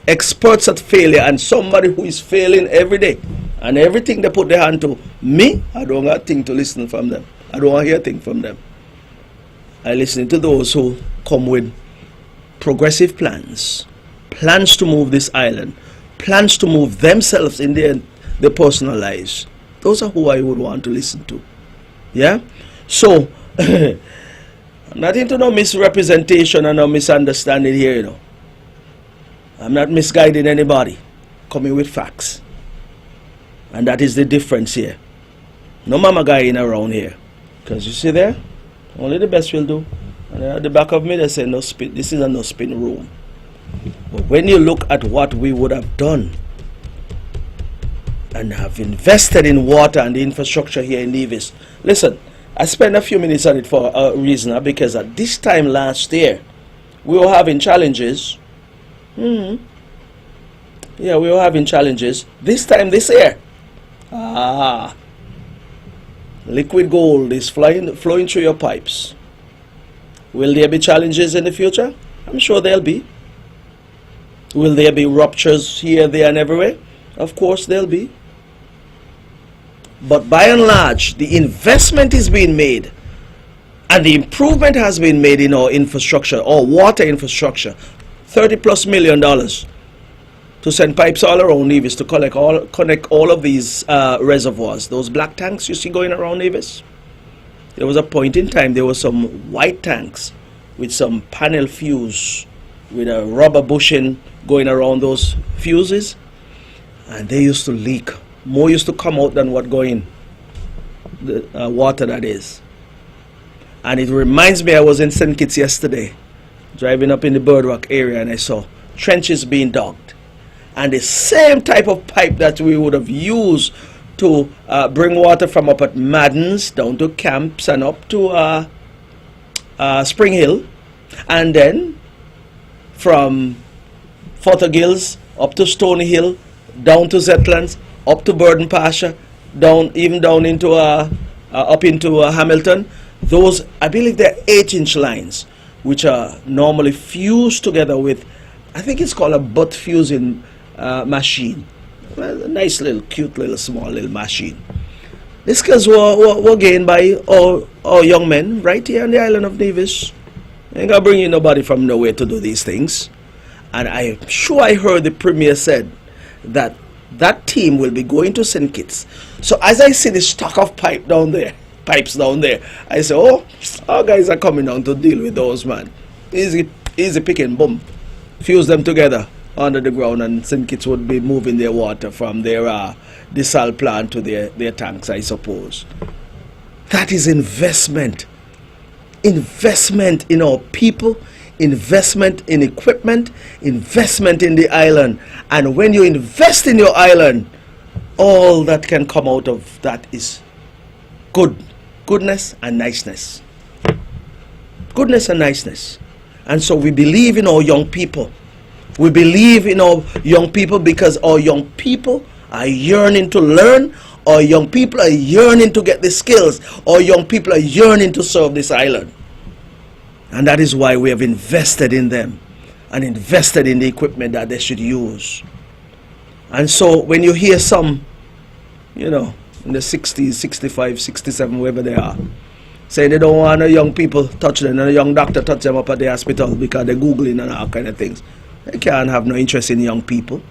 Experts at failure, and somebody who is failing every day. And everything they put their hand to, me, I don't got a thing to listen from them. I don't want to hear a thing from them. I listen to those who come with progressive plans. Plans to move this island. Plans to move themselves in their personal lives. Those are who I would want to listen to. Yeah? So, I'm not into no misrepresentation and no misunderstanding here, you know. I'm not misguiding anybody. Coming with facts. And that is the difference here. No mama guy in around here. Because you see there, only the best will do. And at the back of me they say no spin. This is a no spin room. But when you look at what we would have done and have invested in water and the infrastructure here in Nevis. Listen, I spent a few minutes on it for a reason, because at this time last year, we were having challenges. Yeah, we were having challenges. This time this year, liquid gold is flowing through your pipes. Will there be challenges in the future? I'm sure there'll be. Will there be ruptures here, there, and everywhere? Of course there'll be. But by and large, the investment is being made and the improvement has been made in our infrastructure, our water infrastructure. $30+ million to send pipes all around Nevis to connect all of these reservoirs. Those black tanks you see going around Nevis. There was a point in time there were some white tanks with some panel fuse with a rubber bushing going around those fuses, and they used to leak. More used to come out than what going, the water that is. And it reminds me, I was in St. Kitts yesterday, driving up in the Birdrock area, and I saw trenches being dug. And the same type of pipe that we would have used to bring water from up at Madden's down to Camps and up to Spring Hill, and then from Fothergills up to Stony Hill, down to Zetlands, up to Burden Pasture, even down into up into Hamilton. Those, I believe, they're 8-inch lines, which are normally fused together with, I think it's called a butt fusing machine. Well, a nice little, cute little, small little machine. These skills were gained by our young men right here on the island of Nevis. Ain't gonna bring in nobody from nowhere to do these things. And I'm sure I heard the Premier said that that team will be going to St. Kitts. So as I see the stock of pipes down there, I say, oh, our guys are coming down to deal with those, man. Easy picking, boom. Fuse them together under the ground, and St. Kitts would be moving their water from their desal plant to their tanks, I suppose. That is investment. Investment in our people, investment in equipment, investment in the island. And when you invest in your island, all that can come out of that is goodness and niceness. Goodness and niceness. And so we believe in our young people. We believe in our young people because our young people are yearning to learn. Our young people are yearning to get the skills. Our young people are yearning to serve this island. And that is why we have invested in them and invested in the equipment that they should use. And so when you hear some, in the 60s, 65, 67, wherever they are, saying they don't want no young people touch them, and a young doctor touch them up at the hospital because they're Googling and all kind of things. They can't have no interest in young people.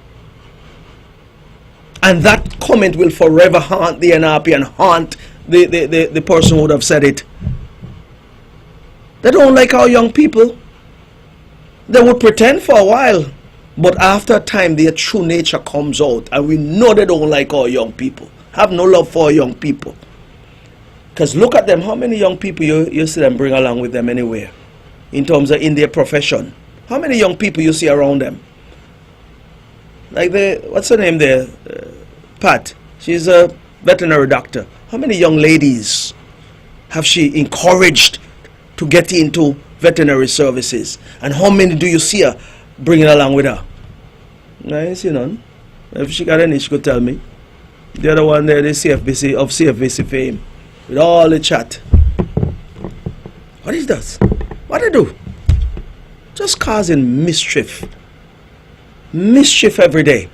And that comment will forever haunt the NRP and haunt the person who would have said it. They don't like our young people. They would pretend for a while, but after a time their true nature comes out, and we know they don't like our young people, have no love for our young people. Because look at them, how many young people you see them bring along with them anywhere, in terms of in their profession. How many young people you see around them? Like what's her name there? Pat. She's a veterinary doctor. How many young ladies have she encouraged to get into veterinary services? And how many do you see her bringing along with her? I ain't see none. If she got any, she could tell me. The other one there, the CFBC of CFBC fame, with all the chat. What is that? What they do? Just causing mischief. Mischief every day.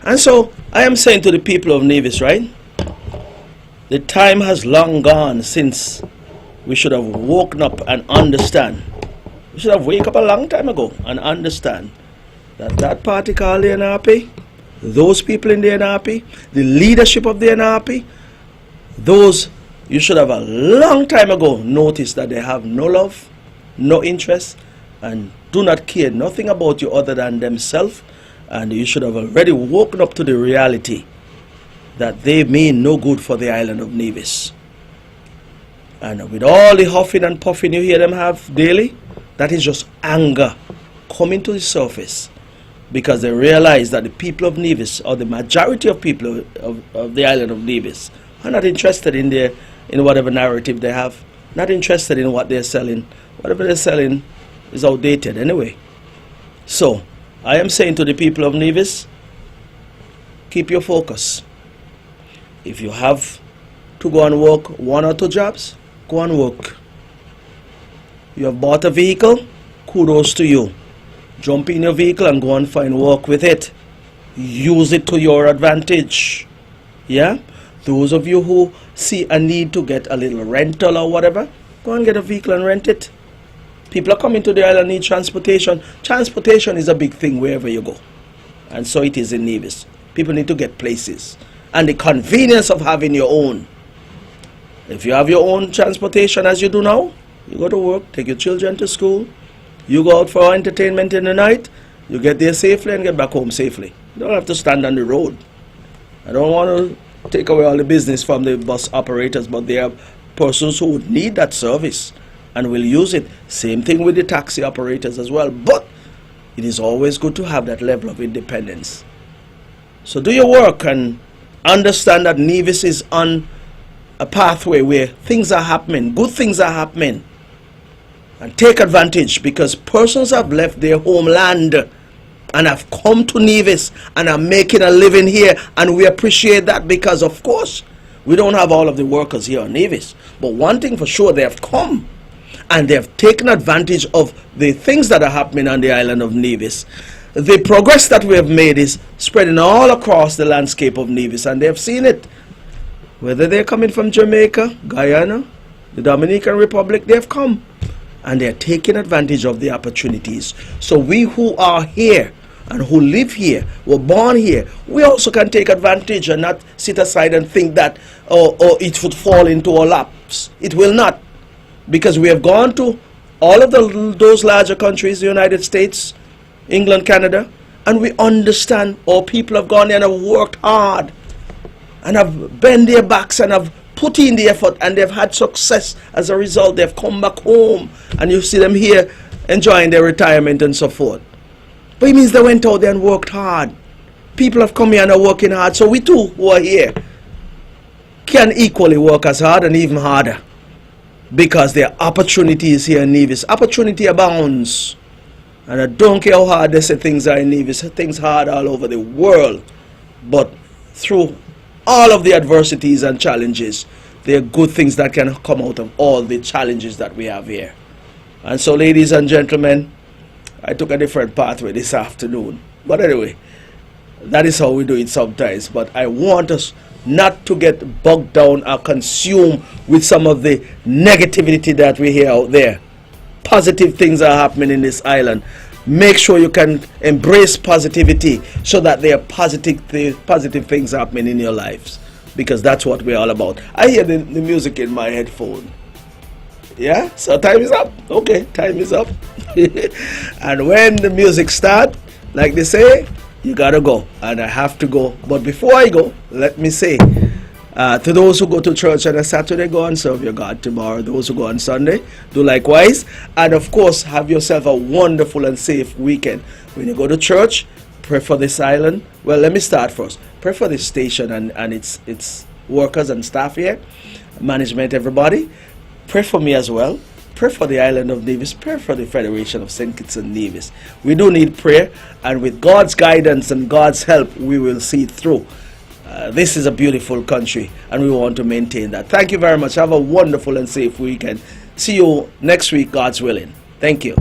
And so I am saying to the people of Nevis, right? The time has long gone since we should have woken up and understand. We should have woken up a long time ago and understand that that party called the NRP, those people in the NRP, the leadership of the NRP, those, you should have a long time ago noticed that they have no love, no interest, and do not care nothing about you other than themselves. And you should have already woken up to the reality that they mean no good for the island of Nevis. And with all the huffing and puffing you hear them have daily, that is just anger coming to the surface, because they realize that the people of Nevis, or the majority of people of the island of Nevis, are not interested in whatever narrative they have, not interested in what they're selling. Whatever they're selling is outdated anyway. So I am saying to the people of Nevis, keep your focus. If you have to go and work 1 or 2 jobs, go and work. You have bought a vehicle, kudos to you. Jump in your vehicle and go and find work with it. Use it to your advantage. Yeah? Those of you who see a need to get a little rental or whatever, go and get a vehicle and rent it. People are coming to the island, need transportation. Transportation is a big thing wherever you go. And so it is in Nevis. People need to get places. And the convenience of having your own. If you have your own transportation as you do now, you go to work, take your children to school, you go out for entertainment in the night, you get there safely and get back home safely. You don't have to stand on the road. I don't want to take away all the business from the bus operators, but there are persons who would need that service and will use it. Same thing with the taxi operators as well. But it is always good to have that level of independence. So do your work and understand that Nevis is on a pathway where things are happening, good things are happening. And take advantage, because persons have left their homeland and have come to Nevis and are making a living here, and we appreciate that, because of course we don't have all of the workers here on Nevis. But one thing for sure, they have come and they have taken advantage of the things that are happening on the island of Nevis. The progress that we have made is spreading all across the landscape of Nevis, and they have seen it. Whether they're coming from Jamaica, Guyana, the Dominican Republic, they have come and they're taking advantage of the opportunities. So we who are here and who live here, were born here, we also can take advantage and not sit aside and think that it would fall into our laps. It will not, because we have gone to all of those larger countries, the United States, England, Canada, and we understand our people have gone there and have worked hard and have bent their backs and have put in the effort, and they've had success. As a result, they've come back home and you see them here enjoying their retirement and so forth. But it means they went out there and worked hard. People have come here and are working hard, so we too who are here can equally work as hard and even harder, because there are opportunities here in Nevis. Opportunity abounds, and I don't care how hard they say things are in Nevis. Things hard all over the world, but through all of the adversities and challenges, there are good things that can come out of all the challenges that we have here. And so, ladies and gentlemen, I took a different pathway this afternoon. But anyway, That is how we do it sometimes. But I want us not to get bogged down or consumed with some of the negativity that we hear out there. Positive things are happening in this island. Make sure you can embrace positivity so that there are positive things happening in your lives, because that's what we're all about. I hear the music in my headphone. Yeah, so time is up. Okay, time is up. And when the music starts, like they say, you gotta go, and I have to go. But before I go, let me say, to those who go to church on a Saturday, go and serve your God tomorrow. Those who go on Sunday, do likewise. And of course, have yourself a wonderful and safe weekend. When you go to church, pray for this island. Well, let me start first. Pray for this station and its workers and staff here, management, everybody. Pray for me as well. Pray for the island of Nevis. Pray for the Federation of St. Kitts and Nevis. We do need prayer, and with God's guidance and God's help, we will see it through. This is a beautiful country, and we want to maintain that. Thank you very much. Have a wonderful and safe weekend. See you next week, God's willing. Thank you.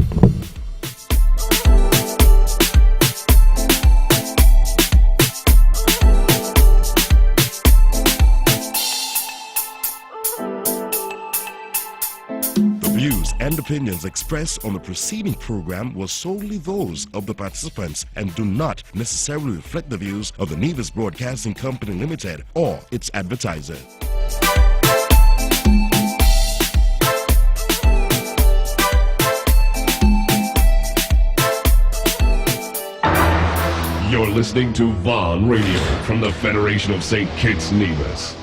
Views and opinions expressed on the preceding program were solely those of the participants and do not necessarily reflect the views of the Nevis Broadcasting Company Limited or its advertisers. You're listening to Vaughn Radio from the Federation of St. Kitts Nevis.